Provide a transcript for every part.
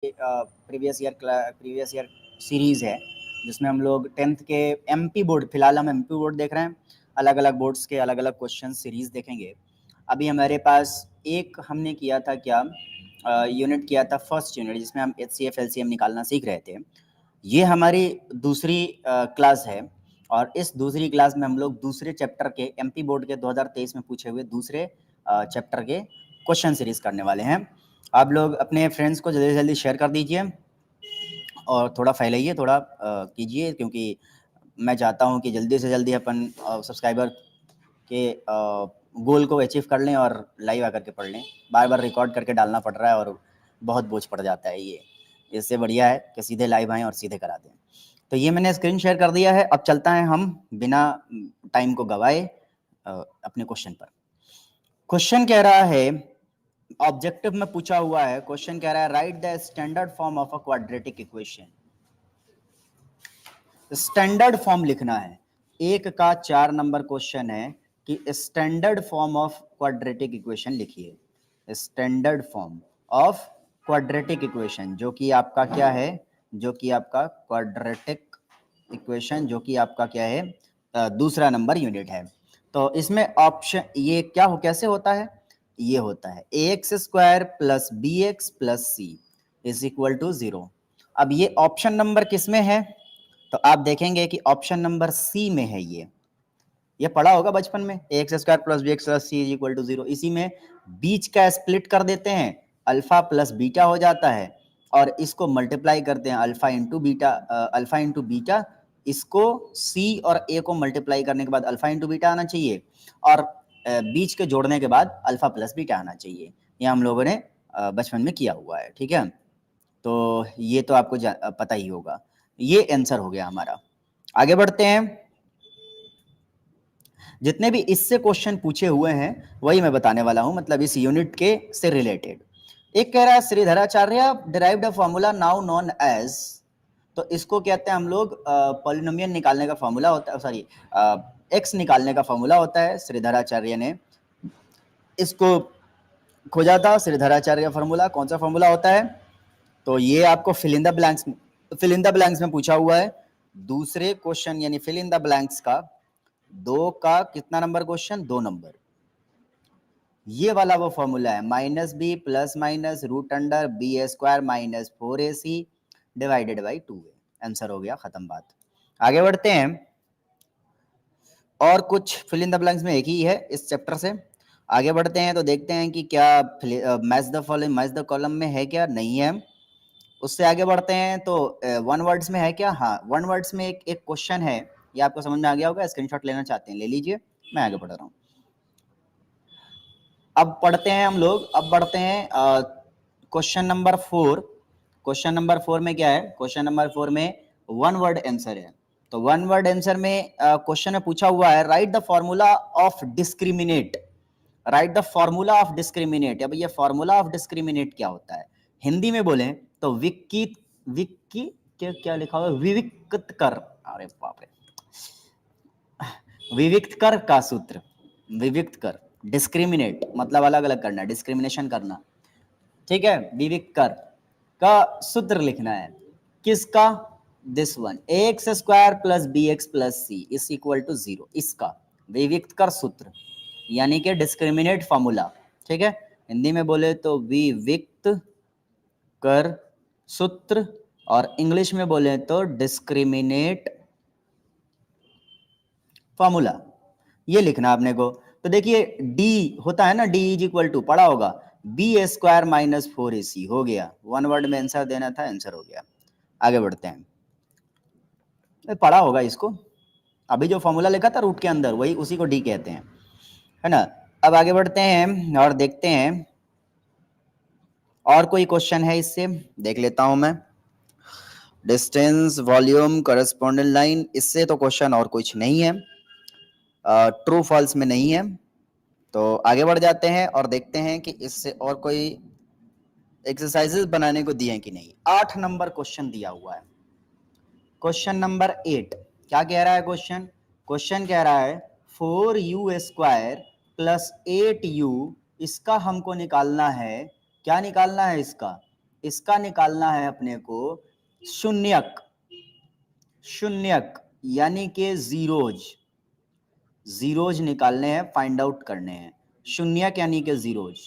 Previous year series है जिसमें हम लोग 10th के एमपी बोर्ड, फिलहाल हम एमपी बोर्ड देख रहे हैं, अलग अलग बोर्ड्स के अलग अलग क्वेश्चन सीरीज़ देखेंगे। अभी हमारे पास एक हमने किया था क्या यूनिट किया था, फर्स्ट यूनिट जिसमें हम एचसीएफ एलसीएम निकालना सीख रहे थे। ये हमारी दूसरी क्लास है और इस दूसरी क्लास में हम लोग दूसरे चैप्टर के एमपी बोर्ड के 2023 में पूछे हुए दूसरे चैप्टर के क्वेश्चन सीरीज करने वाले हैं। आप लोग अपने फ्रेंड्स को जल्दी से जल्दी शेयर कर दीजिए और थोड़ा फैलाइए, थोड़ा कीजिए, क्योंकि मैं चाहता हूं कि जल्दी से जल्दी अपन सब्सक्राइबर के गोल को अचीव कर लें और लाइव आकर के पढ़ लें। बार बार रिकॉर्ड करके डालना पड़ रहा है और बहुत बोझ पड़ जाता है। ये इससे बढ़िया है कि सीधे लाइव आएँ और सीधे करा दें। तो ये मैंने स्क्रीन शेयर कर दिया है। अब चलता है हम बिना टाइम को गवाए अपने क्वेश्चन पर। क्वेश्चन कह रहा है, ऑब्जेक्टिव में पूछा हुआ है, क्वेश्चन कह रहा है write the standard form of a quadratic equation. Standard form लिखना है। 1 का 4 नंबर क्वेश्चन है कि standard form of quadratic equation लिखिए। Standard form of quadratic equation, जो कि आपका क्या है, जो कि आपका क्वाड्रेटिक इक्वेशन, जो कि आपका क्या है, दूसरा नंबर यूनिट है। तो इसमें ऑप्शन ये क्या हो, कैसे होता है, ये होता है ax square plus b x plus c is equal to 0। अब ये ऑप्शन नंबर किस में है, तो आप देखेंगे कि ऑप्शन नंबर सी में है। ये पढ़ा होगा बचपन में, x square plus b x plus c is equal to 0। इसी में बीच का स्प्लिट कर देते हैं, अल्फा प्लस बीटा हो जाता है, और इसको मल्टीप्लाई करते हैं अल्फा इंटू बीटा। इसको सी और ए को मल्टीप्लाई करने के बाद अल्फा इंटू बीटा आना चाहिए, और बीच के जोड़ने के बाद अल्फा प्लस बीटा आना चाहिए। ये हम लोगों ने बचपन में किया हुआ है, ठीक है। तो ये तो आपको पता ही होगा। ये आंसर हो गया हमारा। आगे बढ़ते हैं। जितने भी इससे क्वेश्चन पूछे हुए हैं वही मैं बताने वाला हूं, मतलब इस यूनिट के से रिलेटेड। एक कह रहा है Sridharacharya derived a formula now known as, तो इसको कहते हैं हम लोग पॉलिनोमियल निकालने का फॉर्मूला होता है, सॉरी एक्स निकालने का फॉर्मूला होता है। श्रीधराचार्य ने इसको खोजा था। श्रीधराचार्य का फॉर्मूला कौन सा फॉर्मूला होता है, तो ये आपको फिल इन द ब्लैंक्स में पूछा हुआ है। दूसरे क्वेश्चन यानी फिल इन द ब्लैंक्स का 2 का कितना नंबर क्वेश्चन, 2 नंबर। ये वाला वो फॉर्मूला है, minus b plus minus root under b a square minus 4ac divided by 2a। Answer हो गया, खत्म बात। आगे बढ़ते हैं। और कुछ फिल इन द ब्लैंक्स में एक ही है इस चैप्टर से। आगे बढ़ते हैं तो देखते हैं कि क्या match the following, match the column में है क्या, नहीं है। उससे आगे बढ़ते हैं तो वन वर्ड्स में है क्या, हाँ वन वर्ड्स में एक क्वेश्चन है। ये आपको समझ में आ गया होगा, स्क्रीनशॉट लेना चाहते हैं ले लीजिए, मैं आगे बढ़ रहा हूँ। अब पढ़ते हैं हम लोग, अब बढ़ते हैं क्वेश्चन नंबर 4। क्वेश्चन नंबर 4 में क्या है, क्वेश्चन नंबर 4 में वन वर्ड आंसर है। तो वन वर्ड आंसर में क्वेश्चन में पूछा हुआ है write the formula of discriminate. Right the formula of discriminate. अब ये फॉर्मूला ऑफ डिस्क्रिमिनेट क्या होता है, हिंदी में बोले तो विक्की विक्की क्या लिखा हुआ है, विविक्त कर, अरे बाप रे, विविक्त कर का सूत्र, विविक्त कर। डिस्क्रिमिनेट मतलब अलग अलग करना, डिस्क्रिमिनेशन करना, ठीक है। विविक्त कर का सूत्र लिखना है, किसका, this one, x square plus b x plus c is equal to 0। इसका विविक्त कर सूत्र यानी कि डिस्क्रिमिनेट फॉर्मूला, ठीक है। हिंदी में बोले तो विविक्त कर सूत्र, और इंग्लिश में बोले तो डिस्क्रिमिनेट फॉर्मूला। ये लिखना आपने को। तो देखिए डी होता है ना, डी इज इक्वल टू, पढ़ा होगा, B a square minus 4ac हो गया। वन वर्ड में आंसर देना था, आंसर हो गया। आगे बढ़ते हैं, पढ़ा होगा इसको, अभी जो फॉर्मूला लिखा था रूट के अंदर वही, उसी को डी कहते हैं, है ना। अब आगे बढ़ते हैं और देखते हैं और कोई क्वेश्चन है इससे, देख लेता हूं मैं। डिस्टेंस वॉल्यूम करस्पॉन्डेंट लाइन, इससे तो क्वेश्चन और कुछ नहीं है, ट्रू फॉल्स में नहीं है। तो आगे बढ़ जाते हैं और देखते हैं कि इससे और कोई एक्सरसाइजेस बनाने को दिए हैं कि नहीं। 8 नंबर क्वेश्चन दिया हुआ है, क्वेश्चन नंबर 8। क्या कह रहा है क्वेश्चन, क्वेश्चन कह रहा है 4u स्क्वायर प्लस 8u, इसका हमको निकालना है। क्या निकालना है इसका, इसका निकालना है अपने को शून्यक, शून्यक यानी कि जीरोज, जीरोज निकालने हैं, फाइंड आउट करने हैं, शून्यक यानी कि जीरोज।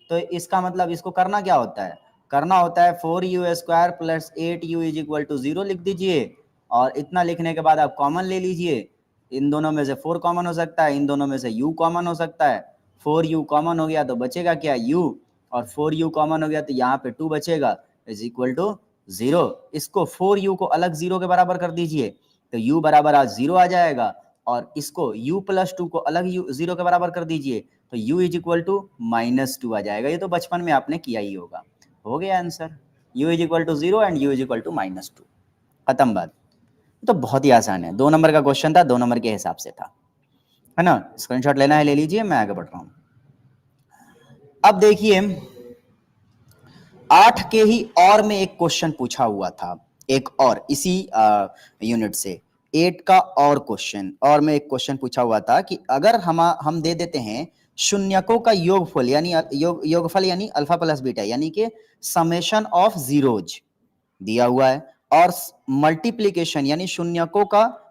तो इसका मतलब इसको करना क्या होता है, करना होता है 4u² plus 8u is equal to 0 लिख दीजिए, और इतना लिखने के बाद आप कॉमन ले लीजिए, इन दोनों में से 4 कॉमन हो सकता है, इन दोनों में से u कॉमन हो सकता है, 4u कॉमन हो गया तो बचेगा क्या u, और 4u कॉमन हो गया तो यहाँ पे 2 बचेगा, इज इक्वल टू 0। इसको 4u को अलग 0 के बराबर कर दीजिए तो u बराबर आज 0 आ जाएगा, और इसको u प्लस 2 को अलग 0 के बराबर कर दीजिए तो u इज इक्वल टू -2 आ जाएगा। ये तो बचपन में आपने किया ही होगा, हो गया answer, u is equal to 0 and u is equal to -2, खत्म बात। तो बहुत ही आसान है, 2 नंबर का क्वेश्चन था, 2 नंबर के हिसाब से था, है ना। स्क्रीनशॉट लेना है ले लीजिए, मैं आगे बढ़ रहा हूं। अब देखिए 8 के ही और में एक क्वेश्चन पूछा हुआ था, एक और इसी यूनिट से 8 का और क्वेश्चन, और में एक क्वेश्चन पूछा हुआ था कि अगर हम दे देते हैं शून्यकों का योगफल यानी योगफल यानी अल्फा प्लस बीटा यानी कि समेशन ऑफ जीरोज दिया हुआ है, और मल्टीप्लीकेशन यानी शून्यकों का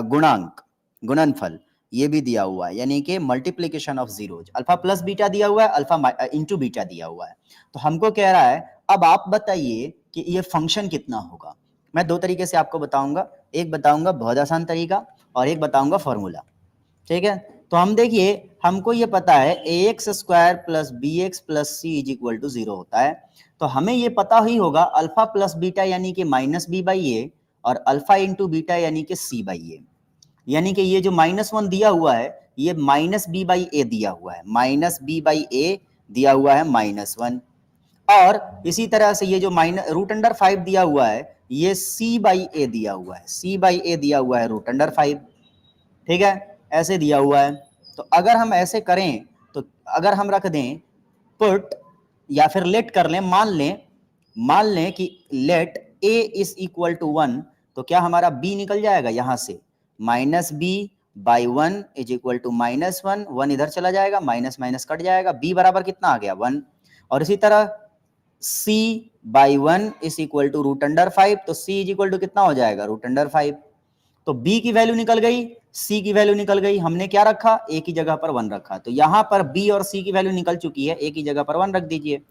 गुणांक, गुणनफल ये भी दिया हुआ है, यानी कि multiplication of zeros, alpha plus beta दिया हुआ है, अल्फा इंटू बीटा दिया हुआ है। तो हमको कह रहा है अब आप बताइए कि ये फंक्शन कितना होगा। मैं 2 तरीके से आपको बताऊंगा, एक बताऊंगा बहुत आसान तरीका और एक बताऊंगा फॉर्मूला, ठीक है। तो हम देखिए हमको ये पता है ax² plus bx plus c is equal to 0 होता है, तो हमें ये पता ही होगा अल्फा प्लस बीटा यानी कि -b/a और अल्फा इंटू बीटा यानी कि c/a, यानी कि ये जो -1 दिया हुआ है ये -b/a दिया हुआ है, -b/a दिया हुआ है -1, और इसी तरह से ये जो √5 दिया हुआ है ये c/a दिया हुआ है, c/a दिया हुआ है √5, ठीक है, ऐसे दिया हुआ है। तो अगर हम ऐसे करें तो अगर हम रख दें पुट या फिर लेट कर लें, मान लें कि let a is equal to 1, तो क्या हमारा b निकल जाएगा यहां से, -b/1 इज इक्वल टू -1, 1 इधर चला जाएगा, माइनस माइनस कट जाएगा, b बराबर कितना आ गया 1, और इसी तरह c/1 इज इक्वल टू √5, तो c इज इक्वल टू कितना हो जाएगा √5, तो b की वैल्यू निकल गई, c की वैल्यू निकल गई, हमने क्या रखा a की जगह पर 1 रखा, तो यहां पर b और c की वैल्यू निकल चुकी है, a की जगह पर 1 रख दीजिए,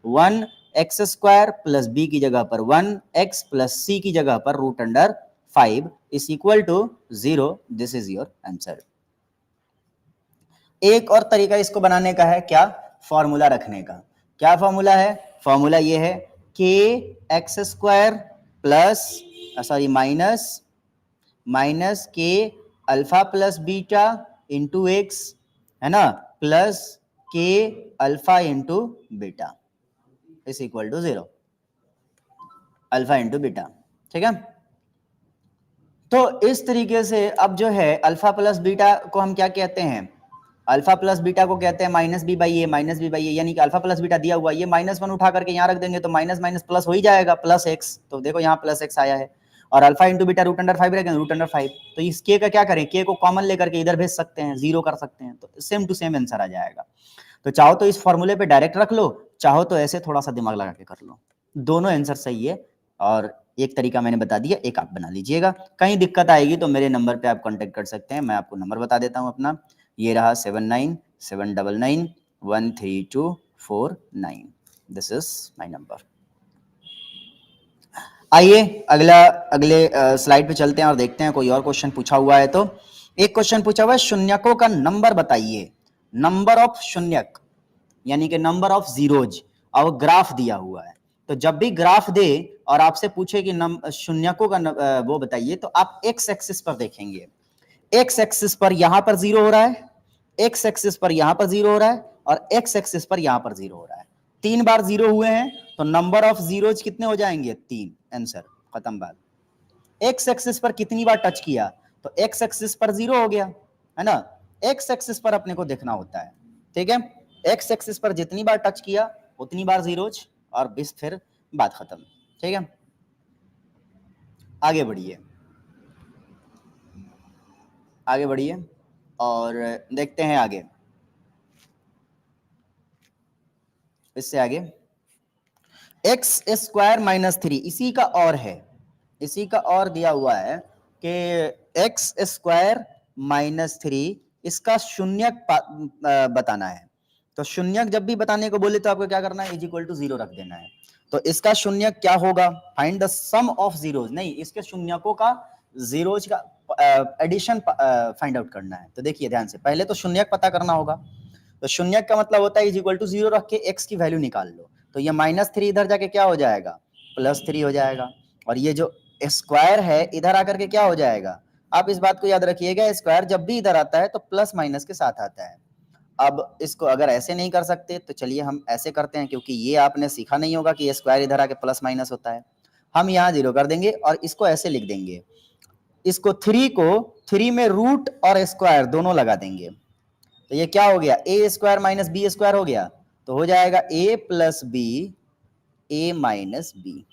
1x² प्लस b की जगह पर 1x प्लस c की जगह पर √5 is equal to 0, this is your answer. एक और तरीका इसको बनाने का है, क्या, फॉर्मूला रखने का। क्या फॉर्मूला है, फॉर्मूला ये है kx² plus sorry minus k alpha plus beta into x, है ना, plus k alpha into beta is equal to 0, alpha into beta, ठीक है। तो इस तरीके से अब जो है अल्फा प्लस बीटा को हम क्या कहते हैं, अल्फा प्लस बीटा को कहते हैं -b/a, यानी कि अल्फा प्लस बीटा दिया हुआ, ये -1 उठा करके यहाँ रख देंगे तो माइनस माइनस प्लस हो ही जाएगा, प्लस एक्स, तो देखो यहाँ प्लस एक्स आया है, और अल्फा इंटू बीटा √5 रखेंगे √5, तो इस के का क्या करें, के को कॉमन लेकर के इधर भेज सकते हैं, 0 कर सकते हैं, तो सेम टू सेम आंसर आ जाएगा। तो चाहो तो इस फॉर्मूले पे डायरेक्ट रख लो, चाहो तो ऐसे थोड़ा सा दिमाग लगा के कर लो, दोनों आंसर सही है, और एक तरीका मैंने बता दिया, एक आप बना लीजिएगा। कहीं दिक्कत आएगी तो मेरे नंबर पे आप कांटेक्ट कर सकते हैं, मैं आपको नंबर बता देता हूं अपना, ये रहा 7979913249, दिस इज माय नंबर। आइए अगले स्लाइड पे चलते हैं और देखते हैं कोई और क्वेश्चन पूछा हुआ है। तो एक क्वेश्चन पूछा हुआ है, शून्यकों का नंबर बताइए, नंबर ऑफ शून्यक यानी कि नंबर ऑफ जीरोज, और ग्राफ दिया हुआ है। तो जब भी ग्राफ दे और आपसे पूछे कि शून्यकों का वो बताइए, तो आप एक्स एक्सिस पर देखेंगे, एक्स एक्सिस पर यहां पर 0 हो रहा है, एक्स एक्सिस पर यहां पर 0 हो रहा है, और एक्स एक्सिस पर यहां पर 0 हो रहा है, 3 बार 0 हुए हैं, तो नंबर ऑफ जीरोज कितने हो जाएंगे 3, आंसर खत्म बात। एक्स एक्सिस पर कितनी बार टच किया, तो एक्स एक्सिस पर 0 हो गया, है ना, एक्स एक्सिस पर अपने को देखना होता है, ठीक है, एक्स एक्सिस पर जितनी बार टच किया उतनी बार जीरोज, और बस फिर बात खत्म, ठीक है। आगे बढ़िए, आगे बढ़िए और देखते हैं आगे, इससे आगे एक्स स्क्वायर माइनस 3, इसी का और है, इसी का और दिया हुआ है कि एक्स स्क्वायर माइनस 3, इसका शून्यक बताना है। तो शून्यक जब भी बताने को बोले तो आपको क्या करना है, इज इक्वल टू 0 रख देना है। तो इसका शून्यक क्या होगा, find the sum of zeros, नहीं इसके शून्यकों का जीरोज का एडिशन फाइंड आउट करना है। तो देखिए ध्यान से, पहले तो शून्यक पता करना होगा। तो शून्यक का मतलब होता है इज इक्वल टू 0 रख के एक्स की वैल्यू निकाल लो। तो ये -3 इधर जाके क्या हो जाएगा, +3 हो जाएगा। और ये जो स्क्वायर है इधर आकर के क्या हो जाएगा, आप इस बात को याद रखिएगा, स्क्वायर जब भी इधर आता है तो प्लस माइनस के साथ आता है। अब इसको अगर ऐसे नहीं कर सकते तो चलिए हम ऐसे करते हैं, क्योंकि ये आपने सीखा नहीं होगा कि ये स्क्वायर इधर आके प्लस माइनस होता है। हम यहाँ 0 कर देंगे और इसको ऐसे लिख देंगे, इसको 3 को 3 में रूट और स्क्वायर दोनों लगा देंगे। तो ये क्या हो गया, a square minus b square हो गया। तो हो जाएगा a plus b a minus b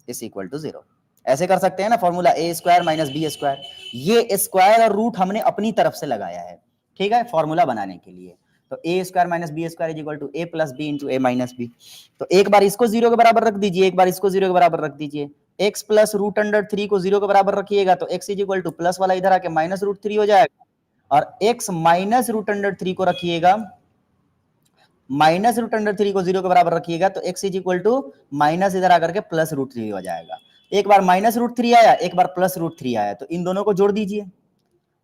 is equal to 0। ऐसे कर सकते हैं ना formula, a square minus b square. ये स्क्वायर और रूट हमने अपनी तरफ से लगाया है, ठीक है, फॉर्मूला बनाने के लिए। तो a square minus b square is equal to a plus b into a minus b. तो एक बार इसको 0 के बराबर रख दीजिए, एक बार इसको 0 के बराबर रख दीजिए। x प्लस रूट अंडर 3 को 0 के बराबर रखिएगा तो x is equal to plus वाला इधर आके माइनस रूट 3 हो जाएगा, और x माइनस रूट अंडर 3 को रखिएगा, माइनस रूट अंडर 3 को 0 के बराबर रखिएगा तो x is equal to minus इधर आकर के प्लस रूट 3 हो जाएगा। एक बार माइनस रूट 3 आया, एक बार प्लस रूट 3 आया, तो इन दोनों को जोड़ दीजिए।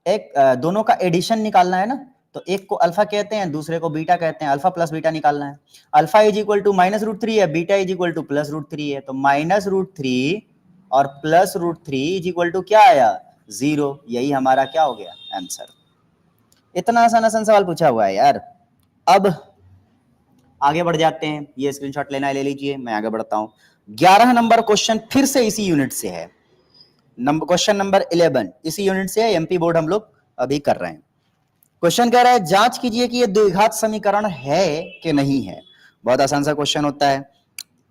एक दोनों का एडिशन निकालना है ना, तो एक को अल्फा कहते हैं, दूसरे को बीटा कहते हैं, अल्फा प्लस बीटा निकालना है। Alpha is equal to minus root 3 है, beta is equal to plus root 3 है। तो माइनस रूट 3 और plus root 3 is equal to क्या आया, 0। यही हमारा क्या हो गया, आंसर। इतना आसान आसान सवाल पूछा हुआ है यार। अब आगे बढ़ जाते हैं, ये स्क्रीनशॉट लेना है ले लीजिए, मैं आगे बढ़ता हूं। 11 नंबर क्वेश्चन फिर से इसी यूनिट से है, क्वेश्चन नंबर 11 इसी यूनिट से है, एमपी बोर्ड हम लोग अभी कर रहे हैं। क्वेश्चन कह रहा है जांच कीजिए कि ये द्विघात समीकरण है कि नहीं है। बहुत आसान सा क्वेश्चन होता है,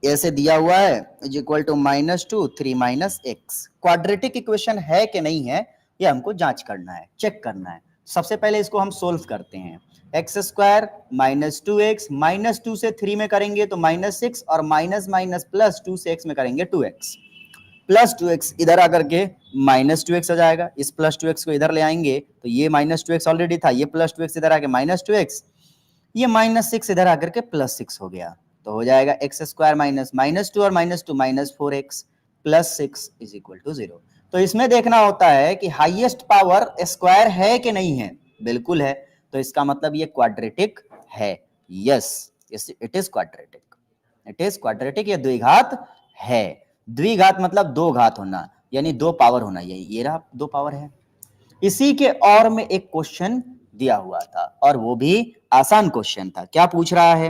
ऐसे दिया हुआ है is equal to -2 3 - x, quadratic equation है कि नहीं है, ये हमको जांच करना है, चेक करना है। सबसे पहले इसको हम सोल्व करते हैं। एक्स स्क्वायर माइनस 2x, -2 से 3 में करेंगे तो -6, और माइनस माइनस प्लस 2 से x में करेंगे 2x, प्लस 2x इधर आकर के -2x हो जाएगा। इस प्लस 2x को इधर ले आएंगे तो ये -2x ऑलरेडी था, ये प्लस 2x इधर आके -2x, ये -6 इधर आकर के +6 हो गया। तो हो जाएगा एक्स स्क्वायर माइनस -2 और -2 -4x plus 6 is equal to 0। तो इसमें देखना होता है कि हाईएस्ट पावर स्क्वायर है कि नहीं है, बिल्कुल है। तो इसका मतलब ये क्वाड्रेटिक है, yes it is quadratic, it is quadratic, ये द्विघात है। द्विघात मतलब दो घात होना, यानी दो पावर होना, ये रहा दो पावर है। इसी के और में एक क्वेश्चन दिया हुआ था, और वो भी आसान क्वेश्चन था। क्या पूछ रहा है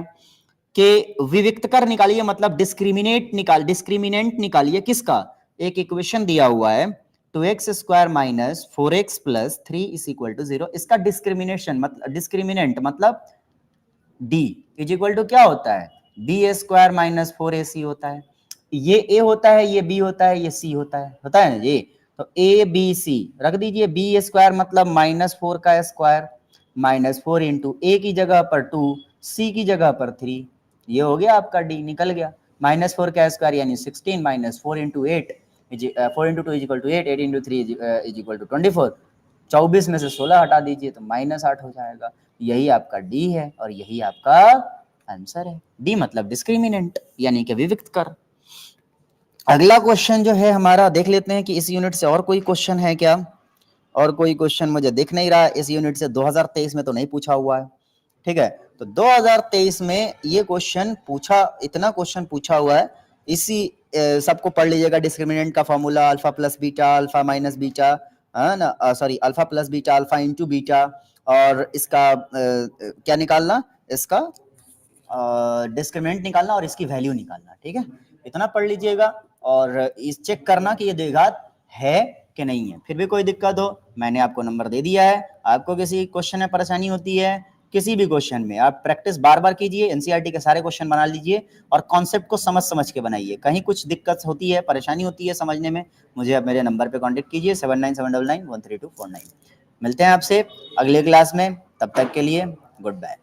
कि विविक्तकर निकालिए, मतलब डिस्क्रिमिनेंट निकालिए किसका, एक इक्वेशन दिया हुआ है 2x square minus 4x plus 3 is equal to 0। इसका डिस्क्रिमिनेंट मतलब d इज इक्वल टू क्या होता है, b स्क्वायर माइनस 4ac होता है। ये a होता है, ये b होता है, ये c होता है ना ये। तो a b c रख दीजिए, b स्क्वायर मतलब -4 का स्क्वायर, -4 इंटू a की जगह पर 2, c की जगह पर 3, ये हो गया आपका d, निकल गया। -4 का स्क्वायर यानी 16, -4 into 8 4 into 2 is equal to 8, 8 into 3 is equal to 24। 24 में से 16 हटा दीजिए तो -8 हो जाएगा। यही आपका डी है और यही आपका आंसर है। डी मतलब डिस्क्रिमिनेंट, यानी कि विविक्तकर। अगला क्वेश्चन जो है हमारा, देख लेते हैं कि इस यूनिट से और कोई क्वेश्चन है क्या। और कोई क्वेश्चन मुझे दिख नहीं रहा इस यूनिट से, 2023 में तो नहीं पूछा हुआ है, ठीक है। तो 2023 में ये क्वेश्चन पूछा, इतना क्वेश्चन पूछा हुआ है, इसी सबको पढ़ लीजिएगा। डिस्क्रिमिनेंट का formula alpha plus beta, alpha minus beta, है ना, sorry alpha plus beta, alpha into beta, और इसका क्या निकालना, इसका डिस्क्रिमिनेंट निकालना और इसकी वैल्यू निकालना, ठीक है। इतना पढ़ लीजिएगा और इस चेक करना कि ये द्विघात है कि नहीं है। फिर भी कोई दिक्कत हो, मैंने आपको नंबर दे दिया है। आपको किसी क्वेश्चन में परेशानी होती है, किसी भी क्वेश्चन में, आप प्रैक्टिस बार बार कीजिए, एनसीईआरटी के सारे क्वेश्चन बना लीजिए और कॉन्सेप्ट को समझ के बनाइए। कहीं कुछ दिक्कत होती है, परेशानी होती है समझने में, मुझे आप मेरे नंबर पे कांटेक्ट कीजिए 7979913249। मिलते हैं आपसे अगले क्लास में, तब तक के लिए गुड बाय।